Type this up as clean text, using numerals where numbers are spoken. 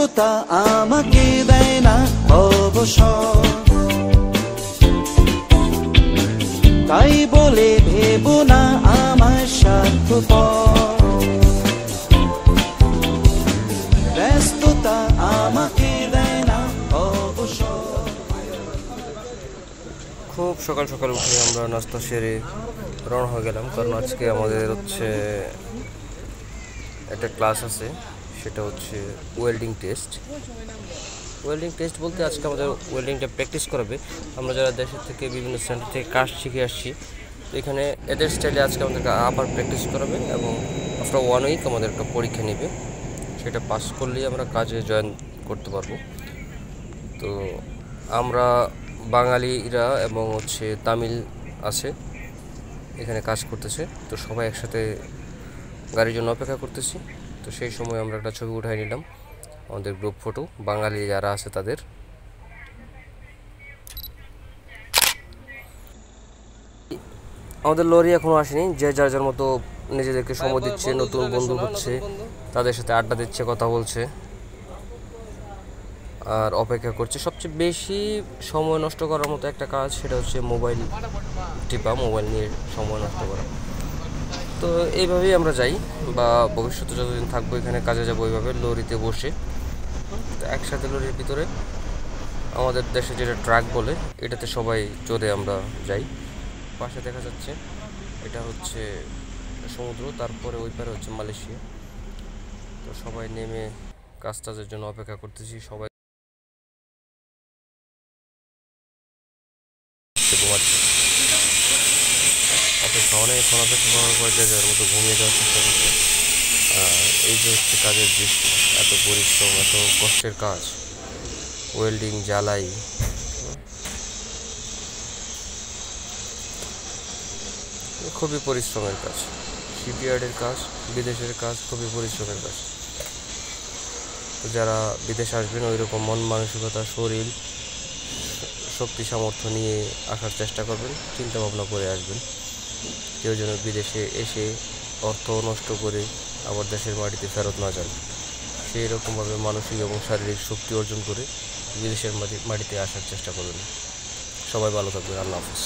ব্যস্ততা আমাকে দেয় না অবসর, তাই বলে ভেবো না আমার স্বার্থপর। ব্যস্ততা আমাকে দেয় না অবসর। খুব সকাল সকাল উঠে আমরা নাস্তা সেরে রওনা হয়ে গেলাম, কারণ আজকে আমাদের হচ্ছে একটা ক্লাস আছে, সেটা হচ্ছে ওয়েল্ডিং টেস্ট। ওয়েল্ডিং টেস্ট বলতে আজকে আমাদের ওয়েল্ডিংটা প্র্যাকটিস করাবে। আমরা যারা দেশের থেকে বিভিন্ন সেন্টার থেকে কাজ শিখে আসছি, তো এখানে এদের স্টাইলে আজকে আমাদেরকে আবার প্র্যাকটিস করাবে এবং আফটার 1 উইক আমাদের একটা পরীক্ষা নেবে, সেটা পাস করলেই আমরা কাজে জয়েন করতে পারবো। তো আমরা বাঙালিরা এবং হচ্ছে তামিল আছে এখানে কাজ করতেছে, তো সবাই একসাথে গাড়ির জন্য অপেক্ষা করতেছি। তো সেই সময় আমরা একটা ছবি উঠাই নিলাম, আমাদের গ্রুপ ফটো বাঙালি যারা আছে তাদের। আমাদের লরি এখনও আসেনি, যে যার যার মতো নিজেদেরকে সময় দিচ্ছে, নতুন বন্ধু হচ্ছে, তাদের সাথে আড্ডা দিচ্ছে, কথা বলছে আর অপেক্ষা করছে। সবচেয়ে বেশি সময় নষ্ট করার মতো একটা কাজ, সেটা হচ্ছে মোবাইল টিপা, মোবাইল নিয়ে সময় নষ্ট করা। তো এইভাবেই আমরা যাই, বা ভবিষ্যতে যতদিন থাকবো এখানে কাজে যাবো এইভাবে লরিতে বসে। তো একসাথে লরির ভিতরে আমাদের দেশে যেটা ট্রাক বলে, এটাতে সবাই চড়ে আমরা যাই। পাশে দেখা যাচ্ছে এটা হচ্ছে সমুদ্র, তারপরে ওই পারে হচ্ছে মালয়েশিয়া। তো সবাই নেমে কাজ টাজের জন্য অপেক্ষা করতেছি, সবাই ঘুমাচ্ছে। অপেক্ষা অনেকক্ষণ অপেক্ষা করার পর যে যার মতো ঘুমিয়ে যাওয়ার চেষ্টা করছে। এই যে হচ্ছে কাজের দৃশ্য, এত পরিশ্রম, এত কষ্টের কাজ, ওয়েল্ডিং, জ্বালাই, খুবই পরিশ্রমের কাজ। শিপইয়ার্ডের কাজ, বিদেশের কাজ, খুবই পরিশ্রমের কাজ। তো যারা বিদেশে আসবেন ওই রকম মন মানসিকতা, শরীর, শক্তি সামর্থ্য নিয়ে আসার চেষ্টা করবেন, চিন্তা ভাবনা করে আসবেন। কেউ যেন বিদেশে এসে অর্থ নষ্ট করে আবার দেশের মাটিতে ফেরত না যান, সেই রকমভাবে মানসিক এবং শারীরিক শক্তি অর্জন করে বিদেশের মাটিতে আসার চেষ্টা করবেন। সবাই ভালো থাকবেন। আল্লাহ হাফিজ।